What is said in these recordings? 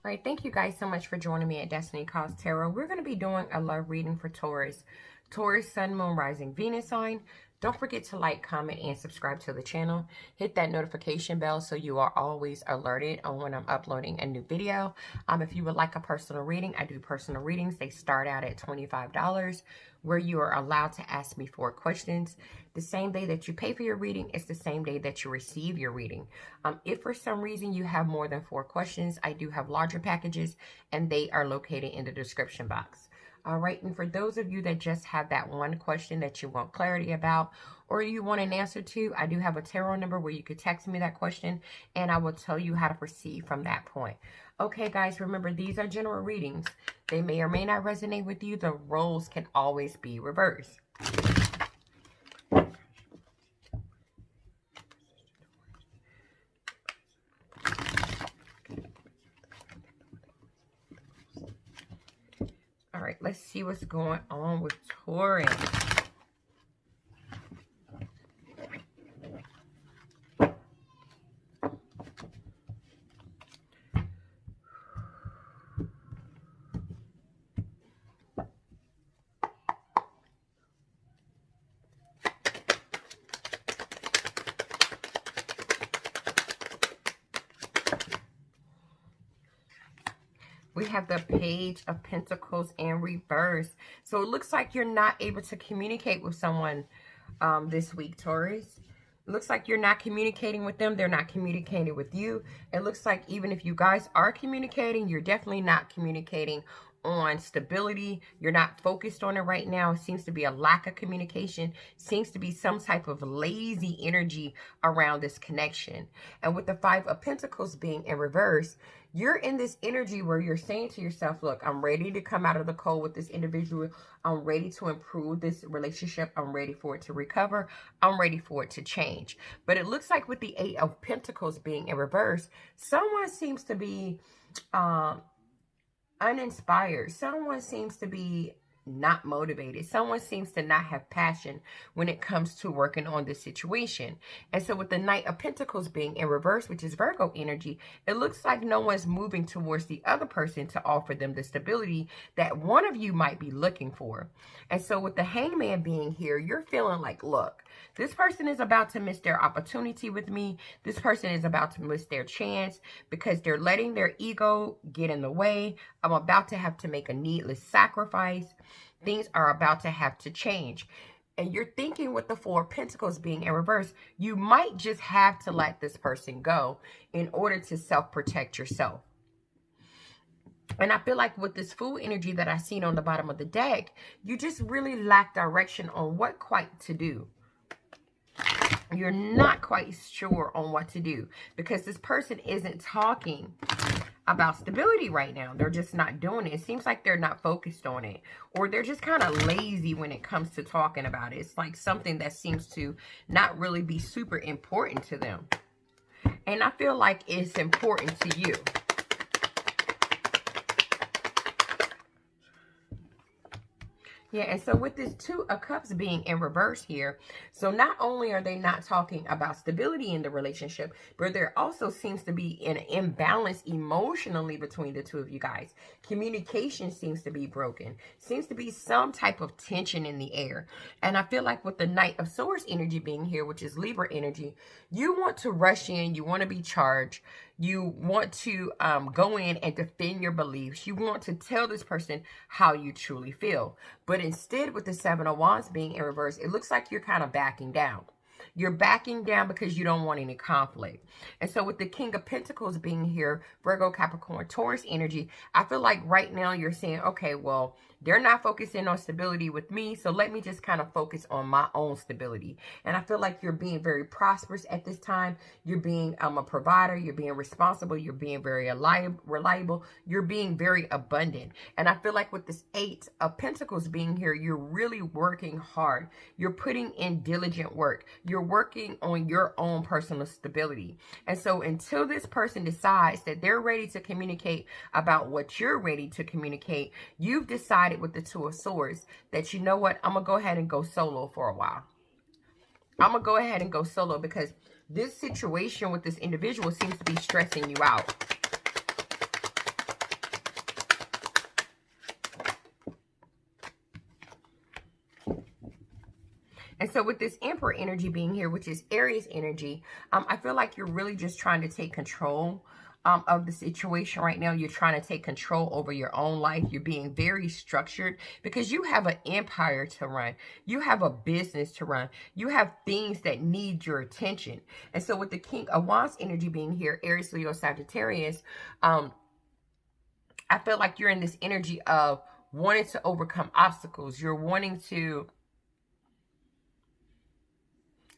All right, thank you guys so much for joining me at Destiny Calls Tarot. We're going to be doing a love reading for Taurus. Taurus, Sun, Moon, Rising, Venus sign. Don't forget to like, comment, and subscribe to the channel. Hit that notification bell so you are always alerted on when I'm uploading a new video. If you would like a personal reading, I do personal readings. They start out at $25, where you are allowed to ask me 4 questions. The same day that you pay for your reading, it's the same day that you receive your reading. If for some reason you have more than 4 questions, I do have larger packages, and they are located in the description box. All right, and for those of you that just have that one question that you want clarity about, or you want an answer to, I do have a tarot number where you could text me that question, and I will tell you how to proceed from that point. Okay, guys, remember, these are general readings. They may or may not resonate with you. The roles can always be reversed. All right, let's see what's going on with Taurus. We have the Page of Pentacles in reverse. So it looks like you're not able to communicate with someone this week, Taurus. It looks like you're not communicating with them. They're not communicating with you. It looks like even if you guys are communicating, you're definitely not communicating on stability. You're not focused on it right now. It seems to be a lack of communication. Seems to be some type of lazy energy around this connection. And with the 5 of Pentacles being in reverse, you're in this energy where you're saying to yourself, look, I'm ready to come out of the cold with this individual. I'm ready to improve this relationship. I'm ready for it to recover. I'm ready for it to change. But it looks like with the 8 of Pentacles being in reverse, someone seems to be uninspired. Someone seems to be not motivated. Someone seems to not have passion when it comes to working on this situation. And so with the Knight of Pentacles being in reverse, which is Virgo energy, it looks like no one's moving towards the other person to offer them the stability that one of you might be looking for. And so with the Hangman being here, you're feeling like, look, this person is about to miss their opportunity with me. This person is about to miss their chance because they're letting their ego get in the way. I'm about to have to make a needless sacrifice. Things are about to have to change. And you're thinking with the 4 of Pentacles being in reverse, you might just have to let this person go in order to self-protect yourself. And I feel like with this Fool energy that I seen on the bottom of the deck, you just really lack direction on what quite to do. You're not quite sure on what to do because this person isn't talking about stability right now. They're just not doing it. It seems like they're not focused on it, or they're just kind of lazy when it comes to talking about it. It's like something that seems to not really be super important to them. And I feel like it's important to you. Yeah, and so with this 2 of Cups being in reverse here, so not only are they not talking about stability in the relationship, but there also seems to be an imbalance emotionally between the 2 of you guys. Communication seems to be broken. Seems to be some type of tension in the air. And I feel like with the Knight of Swords energy being here, which is Libra energy, you want to rush in, you want to be charged. You want to go in and defend your beliefs. You want to tell this person how you truly feel. But instead, with the 7 of Wands being in reverse, it looks like you're kind of backing down. You're backing down because you don't want any conflict. And so with the King of Pentacles being here, Virgo, Capricorn, Taurus energy, I feel like right now you're saying, okay, well, they're not focusing on stability with me, so let me just kind of focus on my own stability. And I feel like you're being very prosperous at this time. You're being a provider. You're being responsible. You're being very reliable. You're being very abundant. And I feel like with this 8 of Pentacles being here, you're really working hard. You're putting in diligent work. You're working on your own personal stability. And so until this person decides that they're ready to communicate about what you're ready to communicate, you've decided with the 2 of Swords that, you know what, I'm going to go ahead and go solo for a while. I'm going to go ahead and go solo because this situation with this individual seems to be stressing you out. And so with this Emperor energy being here, which is Aries energy, I feel like you're really just trying to take control of the situation right now. You're trying to take control over your own life. You're being very structured because you have an empire to run. You have a business to run. You have things that need your attention. And so with the King of Wands energy being here, Aries, Leo, Sagittarius, I feel like you're in this energy of wanting to overcome obstacles. You're wanting to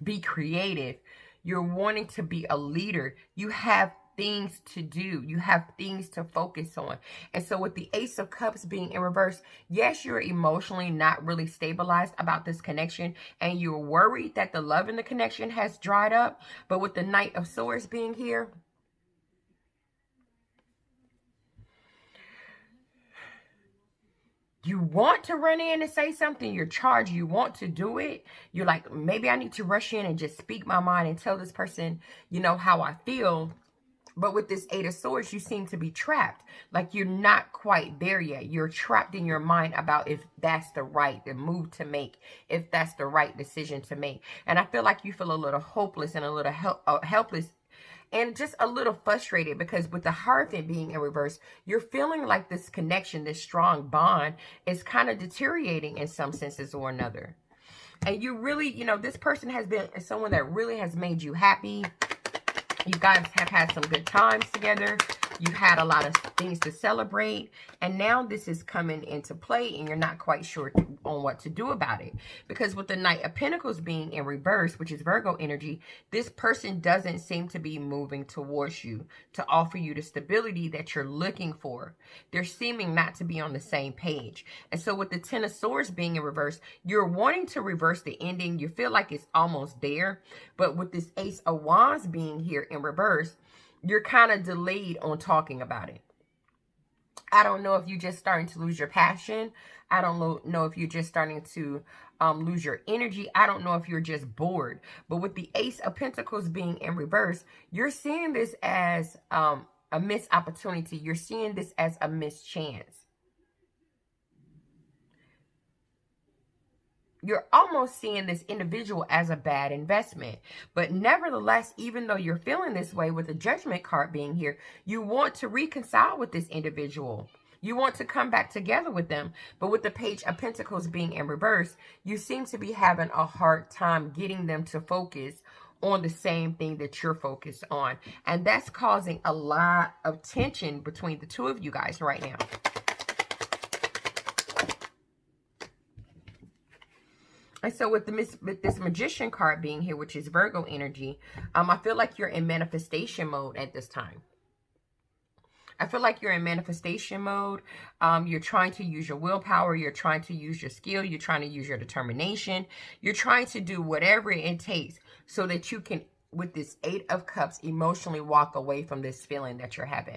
be creative. You're wanting to be a leader. You have things to do. You have things to focus on. And so with the Ace of Cups being in reverse, yes, you're emotionally not really stabilized about this connection, and you're worried that the love in the connection has dried up. But with the Knight of Swords being here, you want to run in and say something. You're charged. You want to do it. You're like, maybe I need to rush in and just speak my mind and tell this person, you know, how I feel. But with this Eight of Swords, you seem to be trapped. Like you're not quite there yet. You're trapped in your mind about if that's the right move to make, if that's the right decision to make. And I feel like you feel a little hopeless and a little helpless and just a little frustrated because with the Hierophant being in reverse, you're feeling like this connection, this strong bond is kind of deteriorating in some senses or another. And you really, you know, this person has been someone that really has made you happy. You guys have had some good times together. You've had a lot of things to celebrate. And now this is coming into play and you're not quite sure on what to do about it. Because with the Knight of Pentacles being in reverse, which is Virgo energy, this person doesn't seem to be moving towards you to offer you the stability that you're looking for. They're seeming not to be on the same page. And so with the Ten of Swords being in reverse, you're wanting to reverse the ending. You feel like it's almost there. But with this Ace of Wands being here in reverse, you're kind of delayed on talking about it. I don't know if you're just starting to lose your passion. I don't know if you're just starting to lose your energy. I don't know if you're just bored. But with the Ace of Pentacles being in reverse, you're seeing this as a missed opportunity. You're seeing this as a missed chance. You're almost seeing this individual as a bad investment. But nevertheless, even though you're feeling this way with the Judgment card being here, you want to reconcile with this individual. You want to come back together with them. But with the Page of Pentacles being in reverse, you seem to be having a hard time getting them to focus on the same thing that you're focused on. And that's causing a lot of tension between the two of you guys right now. And so with this Magician card being here, which is Virgo energy, I feel like you're in manifestation mode at this time. I feel like you're in manifestation mode. You're trying to use your willpower. You're trying to use your skill. You're trying to use your determination. You're trying to do whatever it takes so that you can, with this Eight of Cups, emotionally walk away from this feeling that you're having.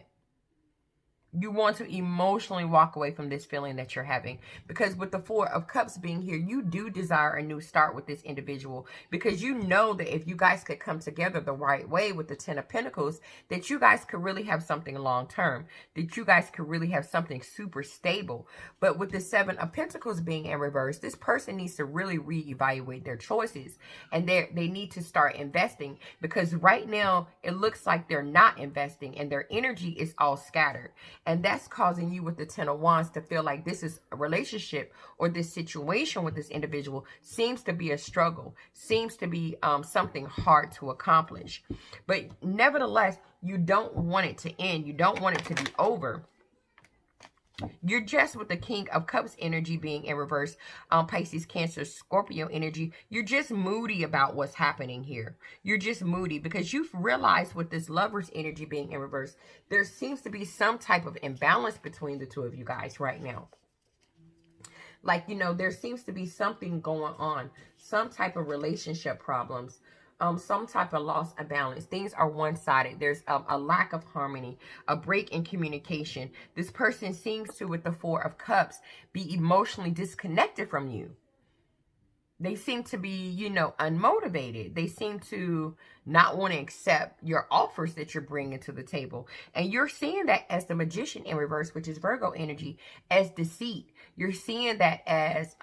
You want to emotionally walk away from this feeling that you're having. Because with the Four of Cups being here, you do desire a new start with this individual. Because you know that if you guys could come together the right way with the Ten of Pentacles, that you guys could really have something long term. That you guys could really have something super stable. But with the Seven of Pentacles being in reverse, this person needs to really reevaluate their choices. And they need to start investing. Because right now, it looks like they're not investing. And their energy is all scattered. And that's causing you with the Ten of Wands to feel like this is a relationship or this situation with this individual seems to be a struggle, seems to be something hard to accomplish. But nevertheless, you don't want it to end. You don't want it to be over. You're just with the King of Cups energy being in reverse, Pisces, Cancer, Scorpio energy. You're just moody about what's happening here. You're just moody because you've realized with this Lover's energy being in reverse, there seems to be some type of imbalance between the two of you guys right now. Like, you know, there seems to be something going on, some type of relationship problems. Some type of loss of balance. Things are one-sided. There's a lack of harmony, a break in communication. This person seems to, with the Four of Cups, be emotionally disconnected from you. They seem to be, you know, unmotivated. They seem to not want to accept your offers that you're bringing to the table. And you're seeing that as the Magician in reverse, which is Virgo energy, as deceit. You're seeing that as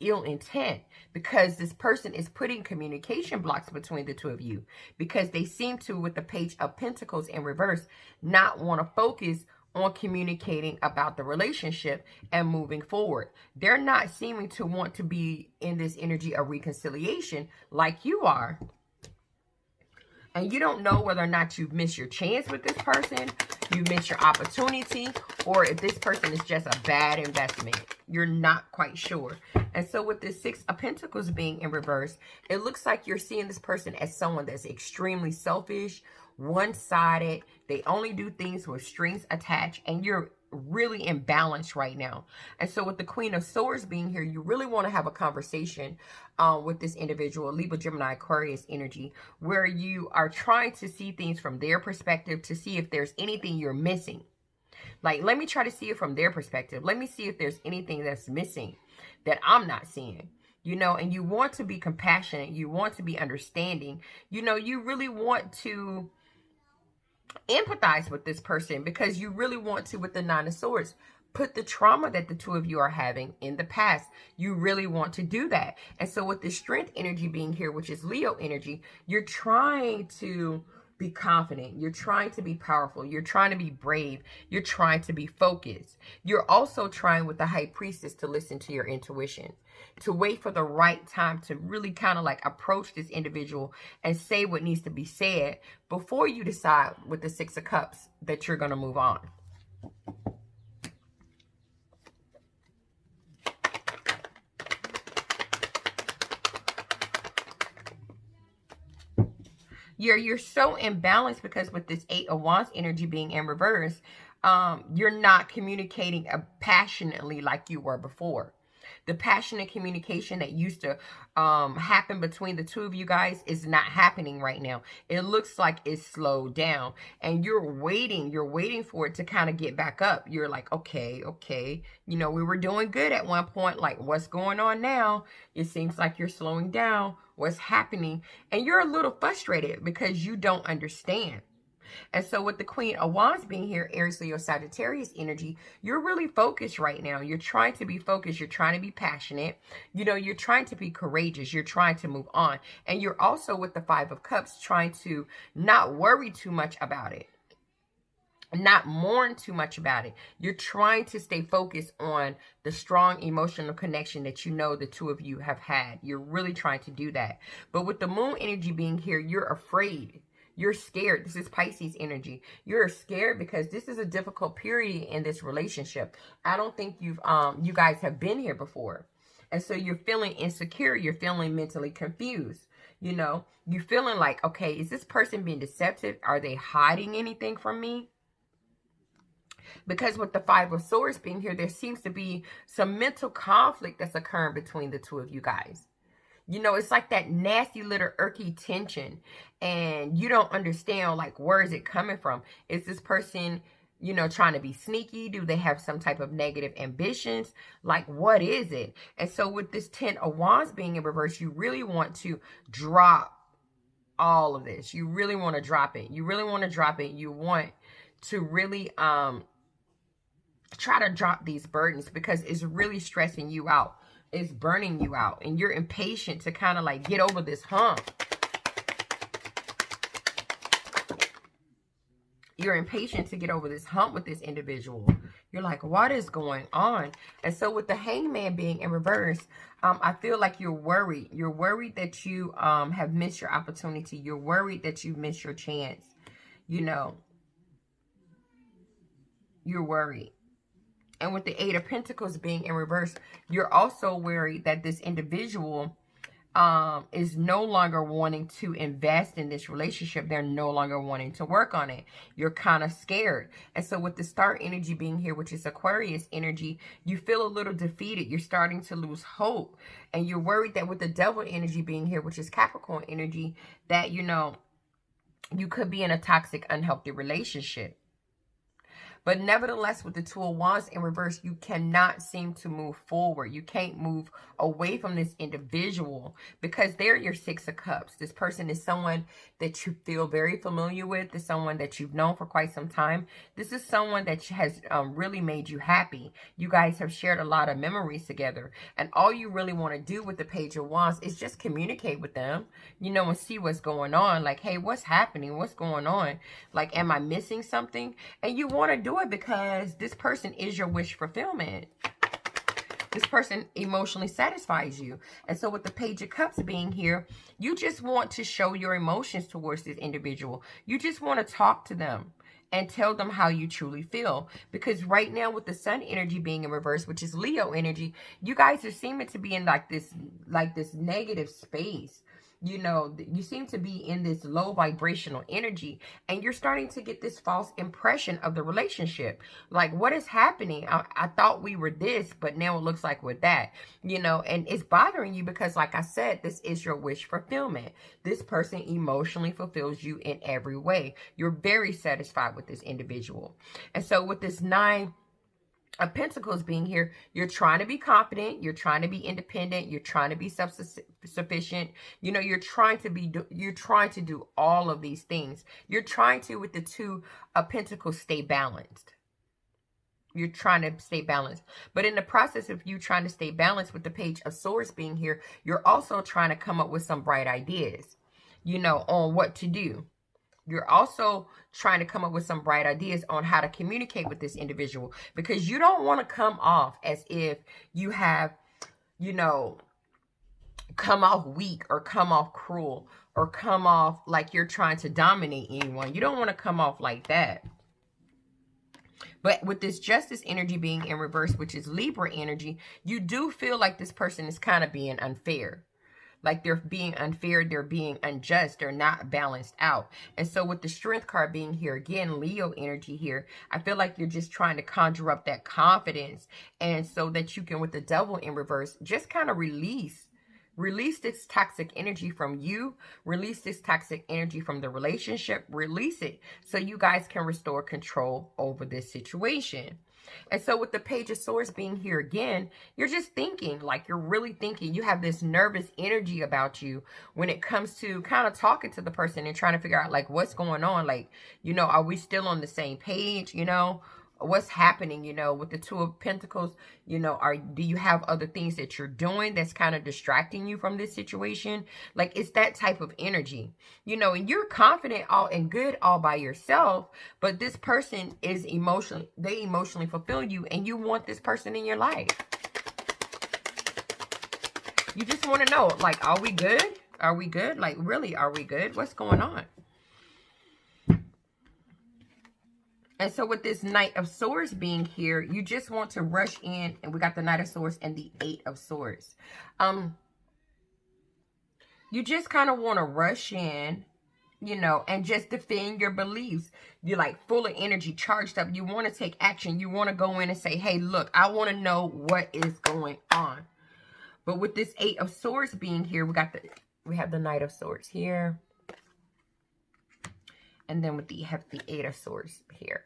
ill intent, because this person is putting communication blocks between the two of you, because they seem to, with the Page of Pentacles in reverse, not want to focus on communicating about the relationship and moving forward. They're not seeming to want to be in this energy of reconciliation like you are. And you don't know whether or not you've missed your chance with this person, you missed your opportunity, or if this person is just a bad investment. You're not quite sure. And so with this Six of Pentacles being in reverse, it looks like you're seeing this person as someone that's extremely selfish, one-sided. They only do things with strings attached, and you're really imbalanced right now. And so with the Queen of Swords being here, you really want to have a conversation with this individual, Libra, Gemini, Aquarius energy, where you are trying to see things from their perspective to see if there's anything you're missing. Like, let me try to see it from their perspective. Let me see if there's anything that's missing that I'm not seeing. You know, and you want to be compassionate. You want to be understanding. You know, you really want to empathize with this person, because you really want to, with the Nine of Swords, put the trauma that the two of you are having in the past. You really want to do that. And so with the Strength energy being here, which is Leo energy, you're trying to be confident. You're trying to be powerful. You're trying to be brave. You're trying to be focused. You're also trying with the High Priestess to listen to your intuition, to wait for the right time to really kind of like approach this individual and say what needs to be said before you decide with the Six of Cups that you're going to move on. You're so imbalanced, because with this Eight of Wands energy being in reverse, you're not communicating passionately like you were before. The passionate communication that used to happen between the two of you guys is not happening right now. It looks like it's slowed down, and you're waiting for it to kind of get back up. You're like, okay, you know, we were doing good at one point. Like, what's going on now? It seems like you're slowing down. What's happening? And you're a little frustrated because you don't understand. And so with the Queen of Wands being here, Aries, Leo, Sagittarius energy, you're really focused right now. You're trying to be focused. You're trying to be passionate. You know, you're trying to be courageous. You're trying to move on. And you're also with the Five of Cups trying to not worry too much about it, not mourn too much about it. You're trying to stay focused on the strong emotional connection that you know the two of you have had. You're really trying to do that. But with the Moon energy being here, you're afraid. You're scared. This is Pisces energy. You're scared because this is a difficult period in this relationship. I don't think you guys have been here before. And so you're feeling insecure. You're feeling mentally confused. You know, you're feeling like, okay, is this person being deceptive? Are they hiding anything from me? Because with the Five of Swords being here, there seems to be some mental conflict that's occurring between the two of you guys. You know, it's like that nasty little irky tension, and you don't understand, like, where is it coming from? Is this person, you know, trying to be sneaky? Do they have some type of negative ambitions? Like, what is it? And so with this Ten of Wands being in reverse, you really want to drop all of this. You really want to drop it. You really want to drop it. You want to really try to drop these burdens, because it's really stressing you out. It's burning you out, and you're impatient to kind of like get over this hump. You're impatient to get over this hump with this individual. You're like, what is going on? And so with the Hangman being in reverse, I feel like you're worried. You're worried that you have missed your opportunity. You're worried that you've missed your chance. You know, you're worried. And with the Eight of Pentacles being in reverse, you're also worried that this individual is no longer wanting to invest in this relationship. They're no longer wanting to work on it. You're kind of scared. And so with the Star energy being here, which is Aquarius energy, you feel a little defeated. You're starting to lose hope. And you're worried that with the Devil energy being here, which is Capricorn energy, that, you know, you could be in a toxic, unhealthy relationship. But nevertheless, with the Two of Wands in reverse, you cannot seem to move forward. You can't move away from this individual because they're your Six of Cups. This person is someone that you feel very familiar with. This is someone that you've known for quite some time. This is someone that has really made you happy. You guys have shared a lot of memories together. And all you really want to do with the Page of Wands is just communicate with them, you know, and see what's going on. Like, hey, what's happening? What's going on? Like, am I missing something? And you want to do it because this person is your wish fulfillment. This person emotionally satisfies you. And so with the Page of Cups being here, you just want to show your emotions towards this individual. You just want to talk to them and tell them how you truly feel. Because right now with the Sun energy being in reverse, which is Leo energy, you guys are seeming to be in like this negative space. You know, you seem to be in this low vibrational energy, and you're starting to get this false impression of the relationship. Like, what is happening? I thought we were this, but now it looks like we're that, you know, and it's bothering you because, like I said, this is your wish fulfillment. This person emotionally fulfills you in every way. You're very satisfied with this individual. And so with this Nine of Pentacles being here, you're trying to be confident, you're trying to be independent, you're trying to be self-sufficient, you know, you're trying to do all of these things. You're trying to, with the Two of Pentacles, stay balanced. You're trying to stay balanced. But in the process of you trying to stay balanced with the Page of Swords being here, you're also trying to come up with some bright ideas, you know, on what to do. You're also trying to come up with some bright ideas on how to communicate with this individual, because you don't want to come off as if you have, you know, come off weak or come off cruel or come off like you're trying to dominate anyone. You don't want to come off like that. But with this Justice energy being in reverse, which is Libra energy, you do feel like this person is kind of being unfair. Like they're being unfair, they're being unjust, they're not balanced out. And so with the Strength card being here, again, Leo energy here, I feel like you're just trying to conjure up that confidence. And so that you can, with the Devil in reverse, just kind of release this toxic energy from you, release this toxic energy from the relationship, release it so you guys can restore control over this situation. And so with the Page of Swords being here again, you're just thinking, like you're really thinking. You have this nervous energy about you when it comes to kind of talking to the person and trying to figure out like what's going on. Like, you know, are we still on the same page? You know, what's happening, you know, with the Two of Pentacles, you know, do you have other things that you're doing that's kind of distracting you from this situation? Like, it's that type of energy, you know, and you're confident all and good all by yourself, but this person is they emotionally fulfill you, and you want this person in your life. You just want to know, like, are we good? Are we good? Like, really, are we good? What's going on? And so with this Knight of Swords being here, you just want to rush in, and we got the Knight of Swords and the Eight of Swords. You just kind of want to rush in, you know, and just defend your beliefs. You're like full of energy, charged up. You want to take action. You want to go in and say, hey, look, I want to know what is going on. But with this Eight of Swords being here, we have the Knight of Swords here. And then we have the Eight of Swords here.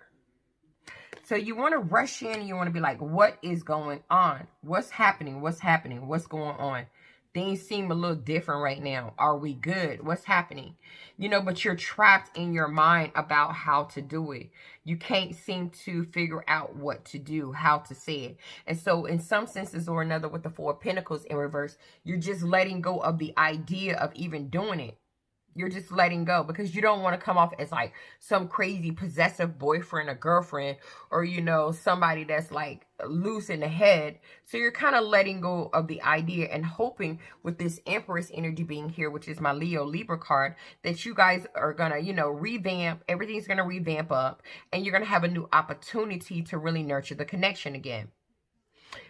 So you want to rush in and you want to be like, what is going on? What's happening? What's happening? What's going on? Things seem a little different right now. Are we good? What's happening? You know, but you're trapped in your mind about how to do it. You can't seem to figure out what to do, how to say it. And so in some senses or another with the Four of Pentacles in reverse, you're just letting go of the idea of even doing it. You're just letting go because you don't want to come off as like some crazy possessive boyfriend or girlfriend, or, you know, somebody that's like loose in the head. So you're kind of letting go of the idea and hoping with this Empress energy being here, which is my Leo Libra card, that you guys are going to, you know, revamp. Everything's going to revamp up, and you're going to have a new opportunity to really nurture the connection again.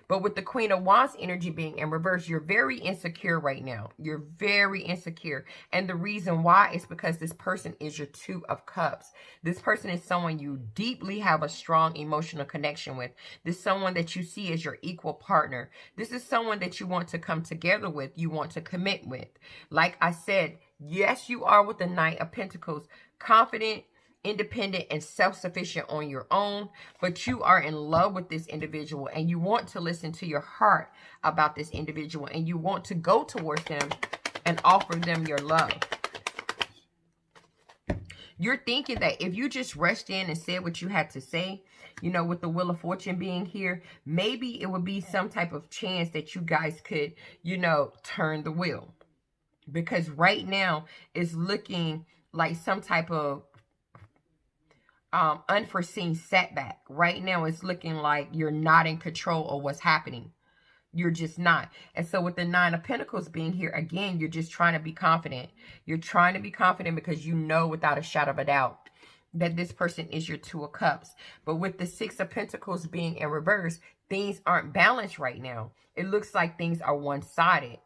But with the Queen of Wands energy being in reverse, you're very insecure right now. You're very insecure. And the reason why is because this person is your Two of Cups. This person is someone you deeply have a strong emotional connection with. This is someone that you see as your equal partner. This is someone that you want to come together with. You want to commit with. Like I said, yes, you are with the Knight of Pentacles. Confident, independent and self-sufficient on your own, but you are in love with this individual and you want to listen to your heart about this individual and you want to go towards them and offer them your love. You're thinking that if you just rushed in and said what you had to say, you know, with the Wheel of Fortune being here, maybe it would be some type of chance that you guys could, you know, turn the wheel. Because right now it's looking like some type of unforeseen setback. Right now it's looking like you're not in control of what's happening. You're just not. And so with the Nine of Pentacles being here, again, you're just trying to be confident. You're trying to be confident because you know without a shadow of a doubt that this person is your Two of Cups. But with the Six of Pentacles being in reverse, things aren't balanced right now. It looks like things are one-sided.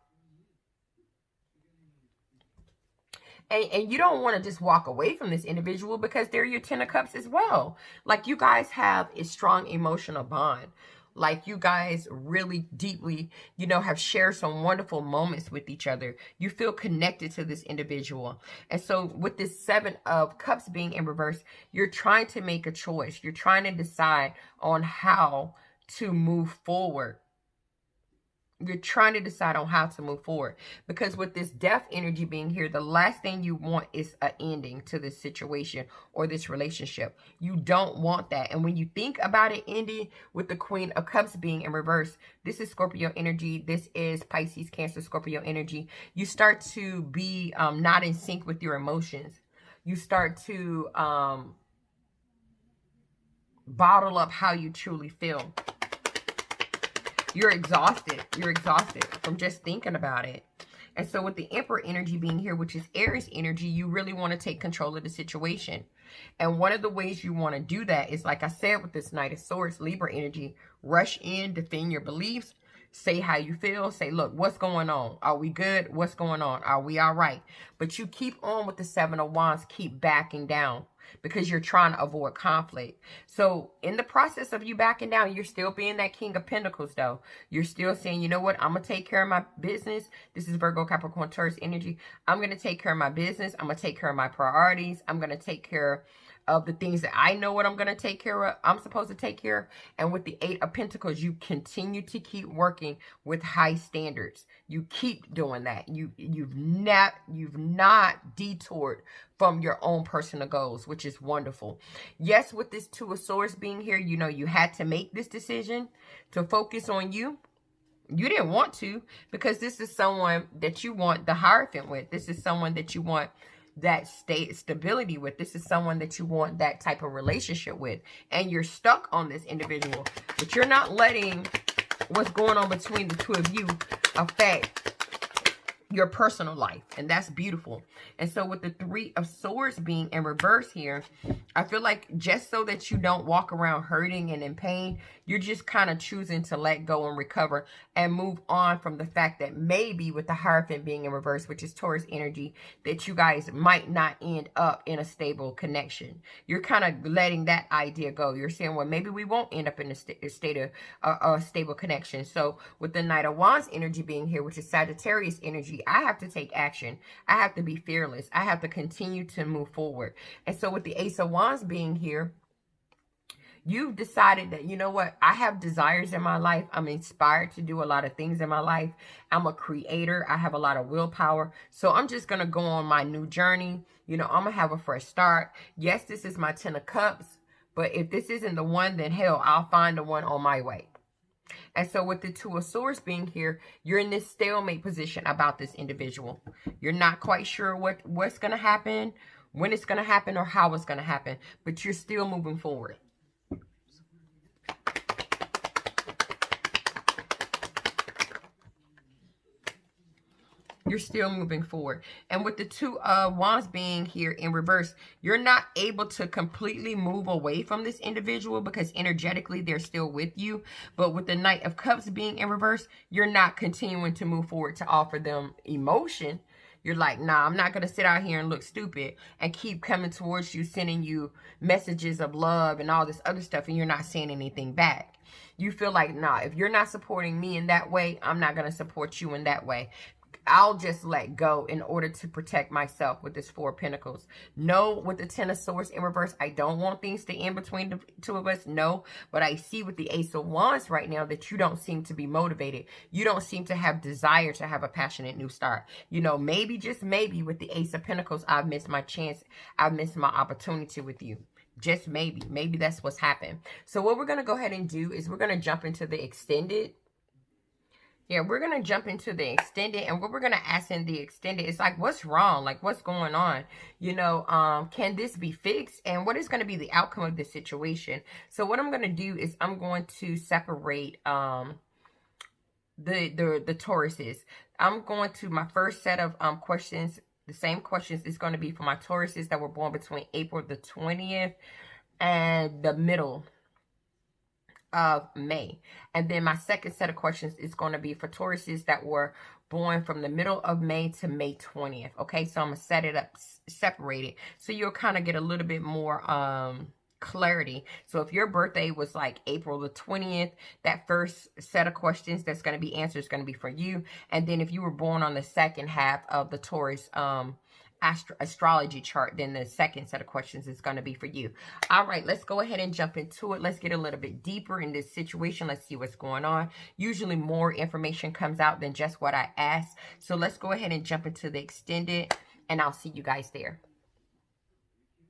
And you don't want to just walk away from this individual because they're your Ten of Cups as well. Like you guys have a strong emotional bond. Like you guys really deeply, you know, have shared some wonderful moments with each other. You feel connected to this individual. And so with this Seven of Cups being in reverse, you're trying to make a choice. You're trying to decide on how to move forward. You're trying to decide on how to move forward. Because with this Death energy being here, the last thing you want is an ending to this situation or this relationship. You don't want that. And when you think about it ending with the Queen of Cups being in reverse, this is Scorpio energy. This is Pisces, Cancer, Scorpio energy. You start to be not in sync with your emotions. You start to bottle up how you truly feel. You're exhausted. You're exhausted from just thinking about it. And so with the Emperor energy being here, which is Aries energy, you really want to take control of the situation. And one of the ways you want to do that is, like I said, with this Knight of Swords, Libra energy, rush in, defend your beliefs, say how you feel, say, look, what's going on? Are we good? What's going on? Are we all right? But you keep on with the Seven of Wands, keep backing down, because you're trying to avoid conflict. So in the process of you backing down, you're still being that King of Pentacles, though. You're still saying, you know what? I'm going to take care of my business. This is Virgo, Capricorn, Taurus energy. I'm going to take care of my business. I'm going to take care of my priorities. I'm going to take care of the things that I know what I'm going to take care of. I'm supposed to take care of. And with the Eight of Pentacles, you continue to keep working with high standards. You keep doing that. You've not detoured from your own personal goals, which is wonderful. Yes, with this Two of Swords being here, you know, you had to make this decision to focus on you. You didn't want to, because this is someone that you want the Hierophant with. This is someone that you want that stability with. This is someone that you want that type of relationship with. And you're stuck on this individual. But you're not letting what's going on between the two of you affect your personal life, and that's beautiful. And so with the Three of Swords being in reverse here, I feel like just so that you don't walk around hurting and in pain, you're just kind of choosing to let go and recover and move on from the fact that maybe with the Hierophant being in reverse, which is Taurus energy, that you guys might not end up in a stable connection. You're kind of letting that idea go. You're saying, well, maybe we won't end up in a state of a stable connection. So with the Knight of Wands energy being here, which is Sagittarius energy, I have to take action. I have to be fearless. I have to continue to move forward. And so with the Ace of Wands being here, you've decided that, you know what, I have desires in my life. I'm inspired to do a lot of things in my life. I'm a creator. I have a lot of willpower. So I'm just going to go on my new journey. You know, I'm going to have a fresh start. Yes, this is my 10 of Cups. But if this isn't the one, then hell, I'll find the one on my way. And so with the Two of Swords being here, you're in this stalemate position about this individual. You're not quite sure what's going to happen, when it's going to happen, or how it's going to happen. But you're still moving forward. You're still moving forward. And with the Two of Wands being here in reverse, you're not able to completely move away from this individual because energetically they're still with you. But with the Knight of Cups being in reverse, you're not continuing to move forward to offer them emotion. You're like, nah, I'm not going to sit out here and look stupid and keep coming towards you, sending you messages of love and all this other stuff, and you're not saying anything back. You feel like, nah, if you're not supporting me in that way, I'm not going to support you in that way. I'll just let go in order to protect myself with this Four of Pentacles. No, with the Ten of Swords in reverse, I don't want things to end between the two of us. No, but I see with the Ace of Wands right now that you don't seem to be motivated. You don't seem to have desire to have a passionate new start. You know, maybe, just maybe, with the Ace of Pentacles, I've missed my chance. I've missed my opportunity with you. Just maybe. Maybe that's what's happened. So what we're going to go ahead and do is we're going to jump into the extended. Yeah, we're going to jump into the extended, and what we're going to ask in the extended is like, what's wrong? Like, what's going on? You know, can this be fixed? And what is going to be the outcome of this situation? So what I'm going to do is I'm going to separate the Tauruses. I'm going to, my first set of questions, the same questions is going to be for my Tauruses that were born between April the 20th and the middle of May. And then my second set of questions is going to be for Tauruses that were born from the middle of May to May 20th. Okay, so I'm going to set it up separated so you'll kind of get a little bit more clarity. So if your birthday was like April the 20th, that first set of questions that's going to be answered is going to be for you. And then if you were born on the second half of the Taurus astrology chart, then the second set of questions is going to be for you. All right, let's go ahead and jump into it. Let's get a little bit deeper in this situation. Let's see what's going on. Usually more information comes out than just what I asked. So let's go ahead and jump into the extended, and I'll see you guys there.